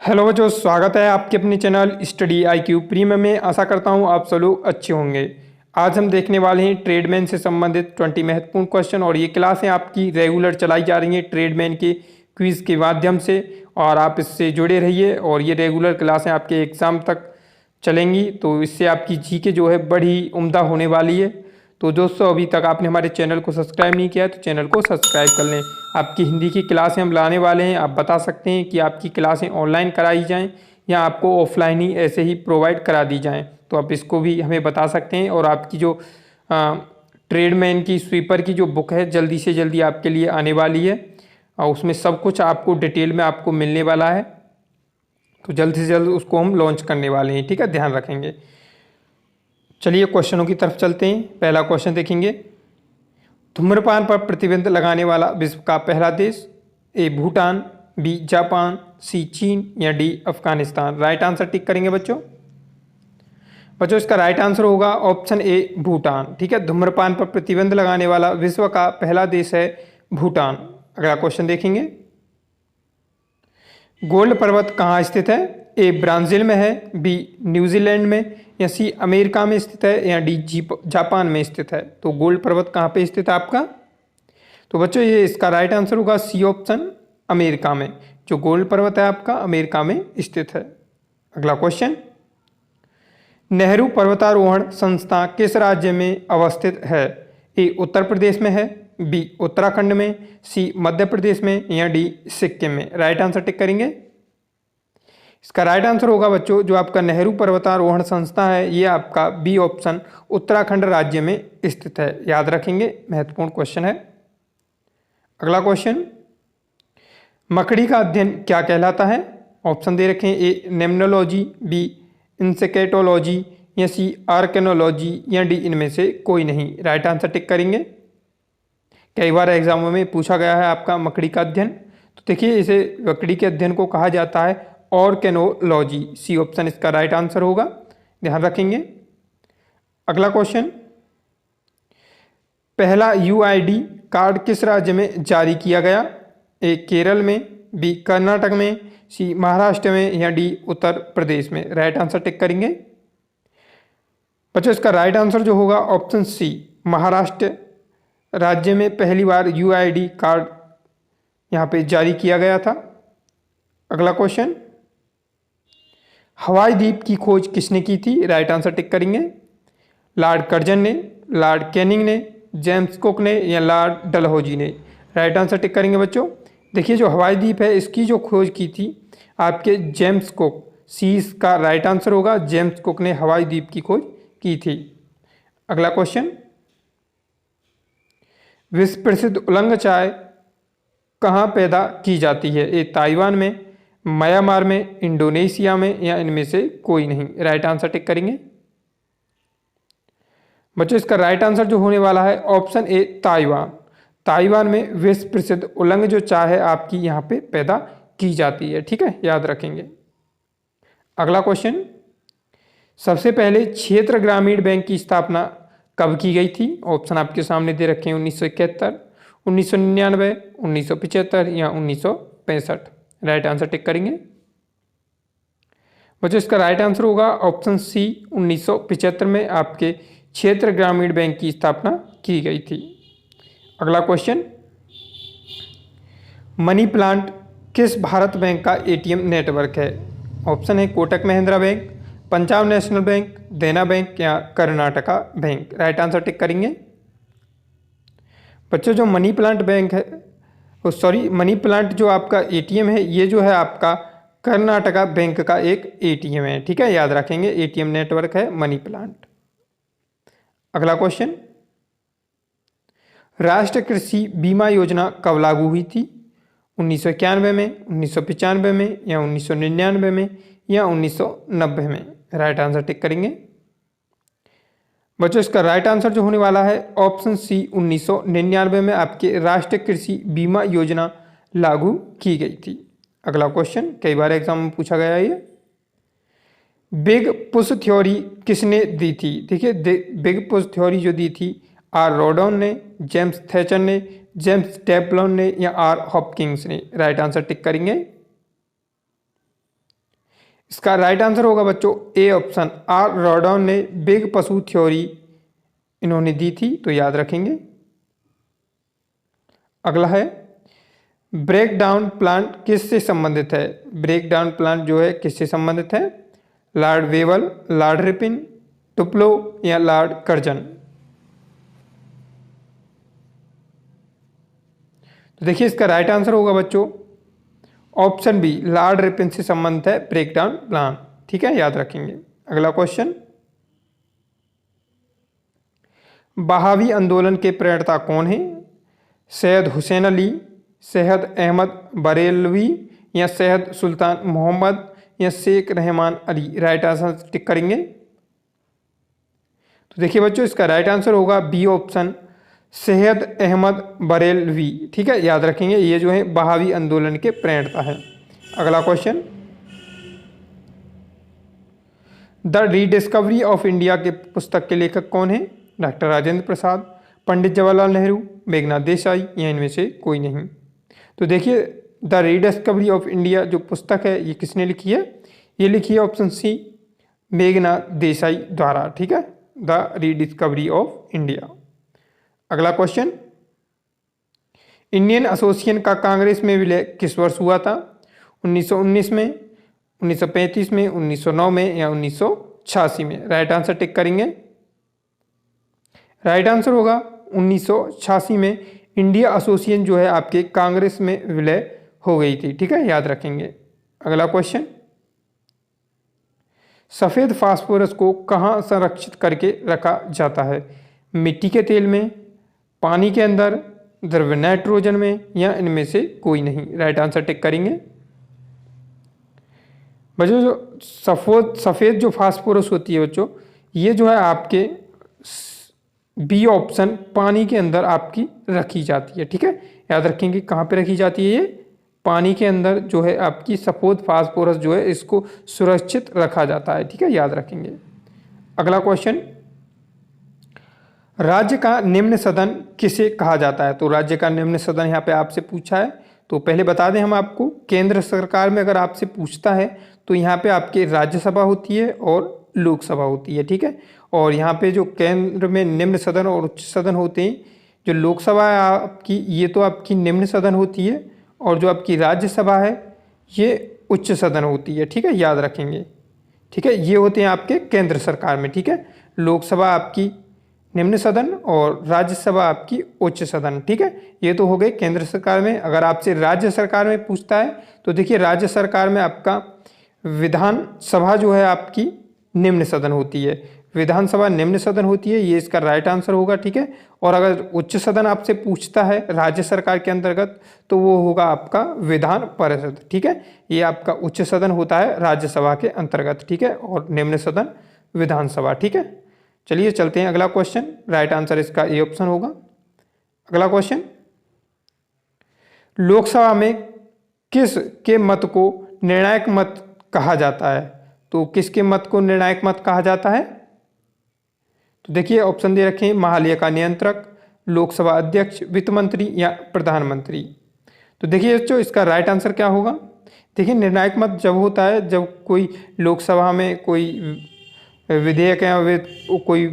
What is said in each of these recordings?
Hello बच्चों, स्वागत है आपके अपने चैनल स्टडी IQ प्रीमियम में। आशा करता हूँ आप सब लोग अच्छे होंगे। आज हम देखने वाले हैं ट्रेडमैन से संबंधित 20 महत्वपूर्ण क्वेश्चन और ये क्लासें आपकी रेगुलर चलाई जा रही हैं ट्रेडमैन के क्विज़ के माध्यम से, और आप इससे जुड़े रहिए। और ये रेगुलर क्लासें आपके एग्ज़ाम तक चलेंगी, तो इससे आपकी जीके जो है बड़ी उम्दा होने वाली है। तो दोस्तों, अभी तक आपने हमारे चैनल को सब्सक्राइब नहीं किया है तो चैनल को सब्सक्राइब कर लें। आपकी हिंदी की क्लासें हम लाने वाले हैं। आप बता सकते हैं कि आपकी क्लासें ऑनलाइन कराई जाएं या आपको ऑफलाइन ही ऐसे ही प्रोवाइड करा दी जाएं, तो आप इसको भी हमें बता सकते हैं। और आपकी जो ट्रेडमैन की स्वीपर की जो बुक है जल्दी से जल्दी आपके लिए आने वाली है, और उसमें सब कुछ आपको डिटेल में आपको मिलने वाला है। तो जल्द से जल्द उसको हम लॉन्च करने वाले हैं, ठीक है, ध्यान रखेंगे। चलिए क्वेश्चनों की तरफ चलते हैं। पहला क्वेश्चन देखेंगे, धूम्रपान पर प्रतिबंध लगाने वाला विश्व का पहला देश? ए भूटान, बी जापान, सी चीन या D Afghanistan. Right answer tick करेंगे बच्चों। इसका राइट आंसर होगा ऑप्शन ए भूटान, ठीक है। धूम्रपान पर प्रतिबंध लगाने वाला विश्व का पहला देश है भूटान। अगला क्वेश्चन देखेंगे, गोल्ड पर्वत कहाँ स्थित है? ए ब्राज़ील में है, बी न्यूजीलैंड में, या सी अमेरिका में स्थित है, या डी जापान में स्थित है। तो गोल्ड पर्वत कहाँ पे स्थित है आपका? तो बच्चों ये इसका राइट आंसर होगा सी ऑप्शन, अमेरिका में। जो गोल्ड पर्वत है आपका अमेरिका में स्थित है। अगला क्वेश्चन, नेहरू पर्वतारोहण संस्था किस राज्य में अवस्थित है? ए उत्तर प्रदेश में है, बी उत्तराखंड में, सी मध्य प्रदेश में, या डी सिक्किम में। राइट आंसर टिक करेंगे। इसका राइट आंसर होगा बच्चों, जो आपका नेहरू पर्वतारोहण संस्था है ये आपका बी ऑप्शन उत्तराखंड राज्य में स्थित है। याद रखेंगे, महत्वपूर्ण क्वेश्चन है। अगला क्वेश्चन, मकड़ी का अध्ययन क्या कहलाता है? ऑप्शन दे रखे हैं, ए नेमनोलॉजी, बी इंसेक्टोलॉजी, या सी आर्केनोलॉजी, या डी इनमें से कोई नहीं। राइट आंसर टिक करेंगे। कई बार एग्जामों में पूछा गया है आपका मकड़ी का अध्ययन, तो देखिए इसे मकड़ी के अध्ययन को कहा जाता है ऑर्केनोलॉजी। सी ऑप्शन इसका राइट आंसर होगा, ध्यान रखेंगे। अगला क्वेश्चन, पहला UID कार्ड किस राज्य में जारी किया गया? ए केरल में, बी कर्नाटक में, सी महाराष्ट्र में, या डी उत्तर प्रदेश में। राइट आंसर टिक करेंगे। बच्चों इसका राइट आंसर जो होगा ऑप्शन सी, महाराष्ट्र राज्य में पहली बार UID कार्ड यहाँ पे जारी किया गया था। अगला क्वेश्चन, हवाई द्वीप की खोज किसने की थी? राइट आंसर टिक करेंगे। लॉर्ड कर्जन ने, लॉर्ड कैनिंग ने, जेम्स कुक ने, या लॉर्ड डलहौजी ने। राइट आंसर टिक करेंगे बच्चों। देखिए जो हवाई द्वीप है इसकी जो खोज की थी आपके जेम्स कुक, सी इसका राइट आंसर होगा। जेम्स कुक ने हवाई द्वीप की खोज की थी। अगला क्वेश्चन, विश्व प्रसिद्ध उलंग चाय कहाँ पैदा की जाती है? ए ताइवान में, म्यांमार में, इंडोनेशिया में, या इनमें से कोई नहीं। राइट आंसर टिक करेंगे। बच्चों इसका राइट आंसर जो होने वाला है ऑप्शन ए ताइवान। ताइवान में विश्व प्रसिद्ध उलंग जो चाय है आपकी यहाँ पे पैदा की जाती है, ठीक है, याद रखेंगे। अगला क्वेश्चन, सबसे पहले क्षेत्र ग्रामीण बैंक की स्थापना कब की गई थी? ऑप्शन आपके सामने दे रखे हैं, 1971, 1999, 1975, या 1965। राइट आंसर टिक करेंगे। बच्चों इसका राइट आंसर होगा ऑप्शन सी, 1975 में आपके क्षेत्र ग्रामीण बैंक की स्थापना की गई थी। अगला क्वेश्चन, मनी प्लांट किस भारत बैंक का ATM नेटवर्क है? ऑप्शन है Kotak Mahindra bank, Punjab national bank, देना बैंक, या Karnataka bank. Right answer tick करेंगे। बच्चों जो मनी प्लांट बैंक है, मनी प्लांट जो आपका ATM है ये जो है आपका कर्नाटका बैंक का एक ATM है, ठीक है, याद रखेंगे। ATM नेटवर्क है मनी प्लांट। अगला क्वेश्चन, राष्ट्रीय कृषि बीमा योजना कब लागू हुई थी? 1991 में, 1995 में, या 1999 में, या 1990 में। राइट आंसर टिक करेंगे। बच्चों इसका राइट आंसर जो होने वाला है ऑप्शन सी, 1999 में आपके राष्ट्रीय कृषि बीमा योजना लागू की गई थी। अगला क्वेश्चन, कई बार एग्जाम में पूछा गया है, ये बिग पुश थ्योरी किसने दी थी? देखिए बिग पुश थ्योरी जो दी थी आर रॉडॉन ने, जेम्स थैचर ने, जेम्स टेफ्लॉन ने, या आर हॉपकिंस ने। राइट आंसर टिक करेंगे। इसका राइट आंसर होगा बच्चों ए ऑप्शन, आर रॉडॉन ने बिग पशु थ्योरी इन्होंने दी थी, तो याद रखेंगे। अगला है ब्रेक डाउन प्लांट किससे संबंधित है? ब्रेक डाउन प्लांट जो है किससे संबंधित है? लॉर्ड वेवल, लॉर्ड रिपिन, टुप्लो या लॉर्ड कर्जन? तो देखिए इसका राइट आंसर होगा बच्चों ऑप्शन बी, लॉर्ड रिपिन से संबंधित है ब्रेक डाउन प्लान। ठीक है, याद रखेंगे। अगला क्वेश्चन, बहावी आंदोलन के प्रणेता कौन है? सैयद हुसैन अली, सैयद अहमद बरेलवी या सैयद सुल्तान मोहम्मद या Sheikh Rahman Ali? Right answer tick करेंगे। तो देखिए बच्चों इसका राइट आंसर होगा बी ऑप्शन, सैयद अहमद बरेलवी। ठीक है, याद रखेंगे, ये जो है बहावी आंदोलन के प्रणेता है। अगला question, the rediscovery of India के पुस्तक के लेखक कौन है? डॉक्टर राजेंद्र प्रसाद, पंडित जवाहरलाल नेहरू, मेघनाथ देसाई या इनमें से कोई नहीं? तो देखिए द रीडिस्कवरी ऑफ इंडिया जो पुस्तक है ये किसने लिखी है? ये लिखी है ऑप्शन सी, मेघनाथ देसाई द्वारा। ठीक है, द रीडिस्कवरी ऑफ इंडिया। अगला क्वेश्चन, इंडियन एसोसिएशन का कांग्रेस में विलय किस वर्ष हुआ था? 1919 में, 1935 में, 1909 में या 1986 में? राइट आंसर टिक करेंगे। राइट आंसर होगा 1986 में इंडिया एसोसिएशन जो है आपके कांग्रेस में विलय हो गई थी। ठीक है, याद रखेंगे। अगला क्वेश्चन, सफ़ेद फास्फोरस को कहाँ संरक्षित करके रखा जाता है? मिट्टी के तेल में, पानी के अंदर, द्रव नाइट्रोजन में या इनमें से कोई नहीं? राइट आंसर टिक करेंगे। बच्चों जो सफ़ेद जो फास्फोरस होती है बच्चों, ये जो है आपके बी ऑप्शन पानी के अंदर आपकी रखी जाती है। ठीक है, याद रखेंगे कहाँ पे रखी जाती है? ये पानी के अंदर जो है आपकी सफ़ेद फास्फोरस जो है इसको सुरक्षित रखा जाता है। ठीक है, याद रखेंगे। अगला क्वेश्चन, राज्य का निम्न सदन किसे कहा जाता है? तो राज्य का निम्न सदन यहाँ पे आपसे पूछा है, तो पहले बता दें हम आपको, केंद्र सरकार में अगर आपसे पूछता है तो यहाँ पे आपके राज्यसभा होती है और लोकसभा होती है। ठीक है, और यहाँ पे जो केंद्र में निम्न सदन और उच्च सदन होते हैं, जो लोकसभा है आपकी ये तो आपकी निम्न सदन होती है और जो आपकी राज्यसभा है ये उच्च सदन होती है। ठीक है, याद रखेंगे। ठीक है, ये होते हैं आपके केंद्र सरकार में। ठीक है, लोकसभा आपकी निम्न सदन और राज्यसभा आपकी उच्च सदन। ठीक है, ये तो हो गए केंद्र सरकार में। अगर आपसे राज्य सरकार में पूछता है तो देखिए राज्य सरकार में आपका विधानसभा जो है आपकी निम्न सदन होती है, विधानसभा निम्न सदन होती है, ये इसका राइट आंसर होगा। ठीक है, और अगर उच्च सदन आपसे पूछता है राज्य सरकार के अंतर्गत तो वो होगा आपका विधान परिषद। ठीक है, ये आपका उच्च सदन होता है राज्यसभा के अंतर्गत। ठीक है, और निम्न सदन विधानसभा। ठीक है, चलिए चलते हैं अगला क्वेश्चन। राइट आंसर इसका ए ऑप्शन होगा। अगला क्वेश्चन, लोकसभा में किस के मत को निर्णायक मत कहा जाता है? तो किसके मत को निर्णायक मत कहा जाता है? तो देखिए ऑप्शन दे रखे हैं, महालय का नियंत्रक, लोकसभा अध्यक्ष, वित्त मंत्री या प्रधानमंत्री? तो देखिए बच्चों इसका राइट आंसर क्या होगा? देखिए निर्णायक मत जब होता है जब कोई लोकसभा में कोई विधेयक या कोई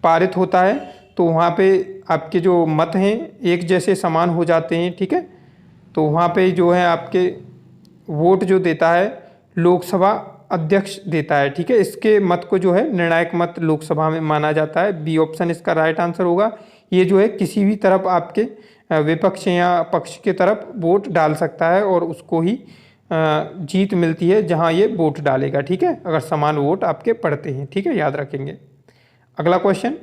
पारित होता है तो वहाँ पे आपके जो मत हैं एक जैसे समान हो जाते हैं। ठीक है, तो वहाँ पे जो है आपके वोट जो देता है लोकसभा अध्यक्ष देता है। ठीक है, इसके मत को जो है निर्णायक मत लोकसभा में माना जाता है। बी ऑप्शन इसका राइट आंसर होगा। ये जो है किसी भी तरफ आपके विपक्ष या पक्ष के तरफ वोट डाल सकता है और उसको ही जीत मिलती है जहां ये वोट डालेगा। ठीक है, अगर समान वोट आपके पड़ते हैं। ठीक है, याद रखेंगे। अगला क्वेश्चन,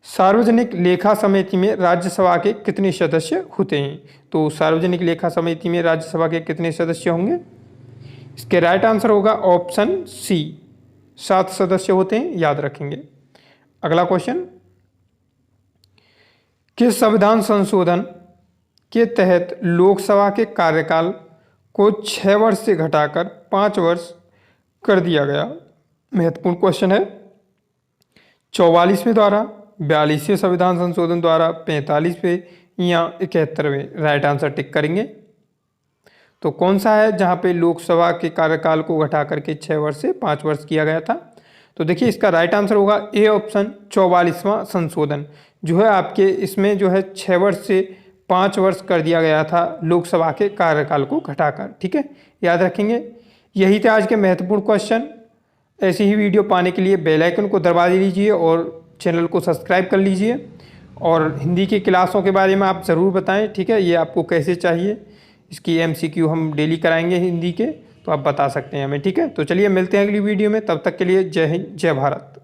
सार्वजनिक लेखा समिति में राज्यसभा के कितने सदस्य होते हैं? तो सार्वजनिक लेखा समिति में राज्यसभा के कितने सदस्य होंगे? इसके राइट आंसर होगा ऑप्शन सी, 7 सदस्य होते हैं। याद रखेंगे। अगला क्वेश्चन, किस संविधान संशोधन के तहत लोकसभा के कार्यकाल को 6 वर्ष से घटाकर 5 वर्ष कर दिया गया? महत्वपूर्ण क्वेश्चन है। 44वें द्वारा, 42वें संविधान संशोधन द्वारा, 45वें या 71वें? राइट आंसर टिक करेंगे। तो कौन सा है जहाँ पे लोकसभा के कार्यकाल को घटा करके 6 वर्ष से 5 वर्ष किया गया था? तो देखिए इसका राइट आंसर होगा ए ऑप्शन 44वां संशोधन, जो है आपके इसमें जो है 6 वर्ष से 5 वर्ष कर दिया गया था लोकसभा के कार्यकाल को घटाकर। ठीक है, याद रखेंगे। यही थे आज के महत्वपूर्ण क्वेश्चन। ऐसी ही वीडियो पाने के लिए बेल आइकन को दबा दीजिए और चैनल को सब्सक्राइब कर लीजिए। और हिंदी की क्लासों के बारे में आप ज़रूर बताएं, ठीक है, ये आपको कैसे चाहिए। इसकी MCQ हम डेली कराएंगे हिंदी के, तो आप बता सकते हैं हमें। ठीक है, तो चलिए मिलते हैं अगली वीडियो में, तब तक के लिए जय हिंद जय भारत।